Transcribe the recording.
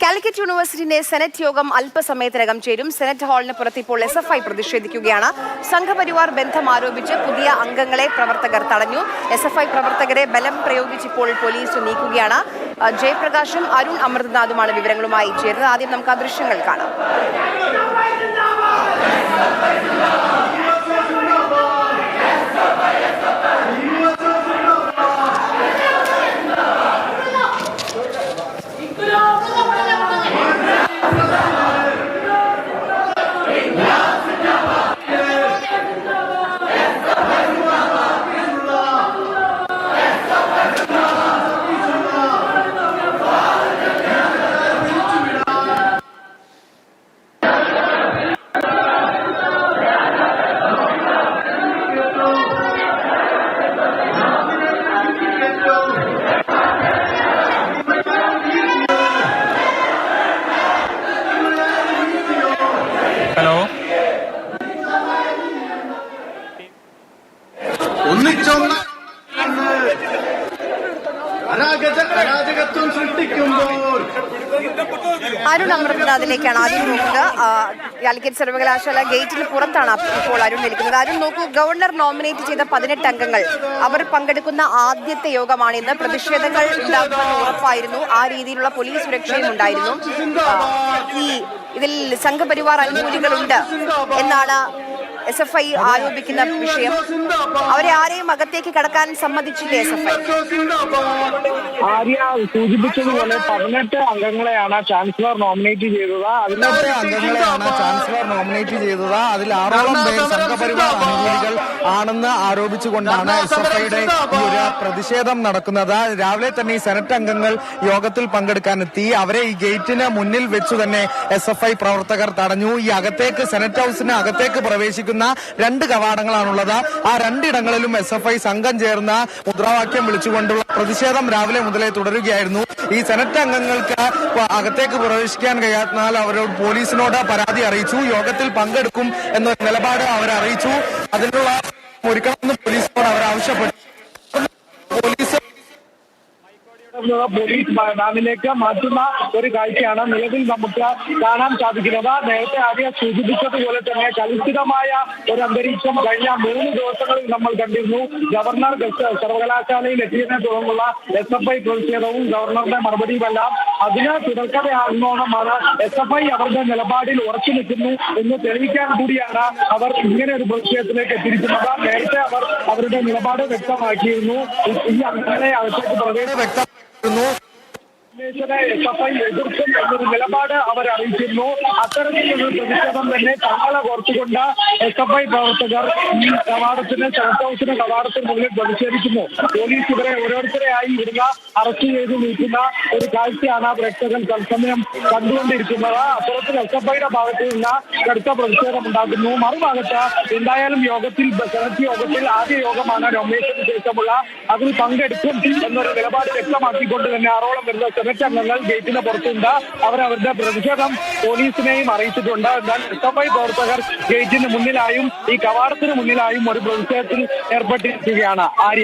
കാലിക്കറ്റ് യൂണിവേഴ്സിറ്റിയുടെ സെനറ്റ് യോഗം അല്പസമയത്തിനകം ചേരും. സെനറ്റ് ഹാളിന് പുറത്ത് ഇപ്പോൾ SFI പ്രതിഷേധിക്കുകയാണ്. സംഘപരിവാർ ബന്ധം ആരോപിച്ച് പുതിയ അംഗങ്ങളെ പ്രവർത്തകർ തടഞ്ഞു. SFI പ്രവർത്തകരെ ബലം പ്രയോഗിച്ചിപ്പോൾ പോലീസ് നീക്കുകയാണ്. ജയപ്രകാശും അരുൺ അമൃതനാഥുമാണ് വിവരങ്ങളുമായി ചേരുന്നത്. ആദ്യം നമുക്ക് ആ ദൃശ്യങ്ങൾ കാണാം. ഹലോ, അരാജകത്വം സൃഷ്ടിക്കുമ്പോൾ അരുൺ അമൃതനാഥിലേക്കാണ് ആദ്യം നോക്കുക. കാലിക്കറ്റ് സർവകലാശാല ഗേറ്റിന് പുറത്താണ് ഇപ്പോൾ അരുൺ നിൽക്കുന്നത്. അരുൺ നോക്കൂ, ഗവർണർ നോമിനേറ്റ് ചെയ്ത 18 അംഗങ്ങൾ അവർ പങ്കെടുക്കുന്ന ആദ്യത്തെ യോഗമാണിന്ന്. പ്രതിഷേധങ്ങൾ ഉണ്ടാകുമെന്ന് ഉറപ്പായിരുന്നു. ആ രീതിയിലുള്ള പോലീസ് സുരക്ഷയും ഉണ്ടായിരുന്നു. ഇതിൽ സംഘപരിവാർ അനുകൂലികളുണ്ട് എന്നാണ് SFI ആരോപിക്കുന്ന വിഷയം. അവരെ ആരെയും അകത്തേക്ക് കടക്കാൻ സമ്മതിച്ചില്ലേ SFI? ആര്യ സൂചിപ്പിച്ചതുപോലെ 18 അംഗങ്ങളെയാണ് ചാൻസലർ നോമിനേറ്റ് ചെയ്തത്. 18 അംഗങ്ങളെയാണ് ചാൻസലർ നോമിനേറ്റ് ചെയ്തത്. അതിൽ 6ഓളം പേർ സംഘപരിവാർ അനുകൂലികൾ ആണെന്ന് ആരോപിച്ചുകൊണ്ടാണ് SFIയുടെ ഈ ഒരു പ്രതിഷേധം നടക്കുന്നത്. രാവിലെ തന്നെ ഈ സെനറ്റ് അംഗങ്ങൾ യോഗത്തിൽ പങ്കെടുക്കാനെത്തി. അവരെ ഈ ഗേറ്റിന് മുന്നിൽ വെച്ചു തന്നെ SFI പ്രവർത്തകർ തടഞ്ഞു. ഈ അകത്തേക്ക് സെനറ്റ് ഹൌസിന് അകത്തേക്ക് പ്രവേശിക്കുന്ന 2 കവാടങ്ങളാണുള്ളത്. ആ 2 ഇടങ്ങളിലും SFI സംഘം ചേർന്ന മുദ്രാവാക്യം വിളിച്ചുകൊണ്ടുള്ള പ്രതിഷേധം രാവിലെ മുതലേ തുടരുകയായിരുന്നു. ഈ സെനറ്റ് അംഗങ്ങൾക്ക് അകത്തേക്ക് പ്രവേശിക്കാൻ കഴിയാത്തതിനാൽ അവരോട് പോലീസിനോട് പരാതി അറിയിച്ചു. യോഗത്തിൽ പങ്കെടുക്കും എന്നൊരു നിലപാട് അവർ അറിയിച്ചു. അതിനുള്ള ഒരുക്കണമെന്ന് പോലീസിനോട് അവർ ആവശ്യപ്പെട്ടു. പോലീസ് ഡാമിലേക്ക് മാറ്റുന്ന ഒരു കാഴ്ചയാണ് നിലവിൽ നമുക്ക് കാണാൻ സാധിക്കുന്നത്. നേരത്തെ ആദ്യം സൂചിപ്പിച്ചതുപോലെ തന്നെ കലുഷിതമായ ഒരു അന്തരീക്ഷം കഴിഞ്ഞ 3 ദിവസങ്ങളിൽ നമ്മൾ കണ്ടിരുന്നു. ഗവർണർ സർവകലാശാലയിൽ എത്തിയതിനെ തുടർന്നുള്ള SFI പ്രതിഷേധവും ഗവർണറുടെ മറുപടിയുമെല്ലാം അതിന് തുടർക്കഥയാകുന്നോണമാണ് SFI അവരുടെ നിലപാടിൽ ഉറച്ചു നിൽക്കുന്നു എന്ന് തെളിയിക്കാൻ കൂടിയാണ് അവർ ഇങ്ങനെ ഒരു പ്രതിഷേധത്തിലേക്ക് എത്തിയിരിക്കുന്നത്. നേരത്തെ അവർ അവരുടെ നിലപാട് വ്യക്തമാക്കിയിരുന്നു. ഈ അംഗങ്ങളെ അകത്തേക്ക് പ്രവേശനം SFI എതിർക്കും എന്നൊരു നിലപാട് അവർ അറിയിച്ചിരുന്നു. അത്തരത്തിലൊരു പ്രതിഷേധം തന്നെ തങ്ങളെ ഓർത്തുകൊണ്ട് SFI പ്രവർത്തകർ ഈ കവാടത്തിന് സെനറ്റ് ഹൌസിന് കവാടത്തിന് മുന്നിൽ പ്രതിഷേധിക്കുന്നു. പോലീസ് ഇവരെ ഓരോരുത്തരെയായി ഇവിടുന്ന് അറസ്റ്റ് ചെയ്ത് നീക്കുന്ന ഒരു കാഴ്ചയാണ് പ്രേക്ഷകർ തത്സമയം കണ്ടുകൊണ്ടിരിക്കുന്നത്. അത്തരത്തിൽ SFIയുടെ ഭാഗത്ത് നിന്ന് കടുത്ത പ്രതിഷേധം ഉണ്ടാകുന്നു. മറുഭാഗത്ത് എന്തായാലും യോഗത്തിൽ സെനറ്റ് യോഗത്തിൽ ആദ്യ യോഗമാണ് നോമിനേഷന് ശേഷമുള്ള. അതിൽ പങ്കെടുക്കും എന്നൊരു നിലപാട് വ്യക്തമാക്കിക്കൊണ്ട് തന്നെ 6ഓളം വരുന്ന സെനറ്റ് അംഗങ്ങൾ ഗേറ്റിന് പുറത്തുണ്ട്. അവരവരുടെ പ്രതിഷേധം പോലീസിനെയും അറിയിച്ചിട്ടുണ്ട്. എന്നാൽ SFI പ്രവർത്തകർ ഗേറ്റിന് മുന്നിലായും ഈ കവാടത്തിന് മുന്നിലായും ഒരു പ്രതിഷേധത്തിൽ ഏർപ്പെട്ടിരിക്കുകയാണ്. ആര്യ.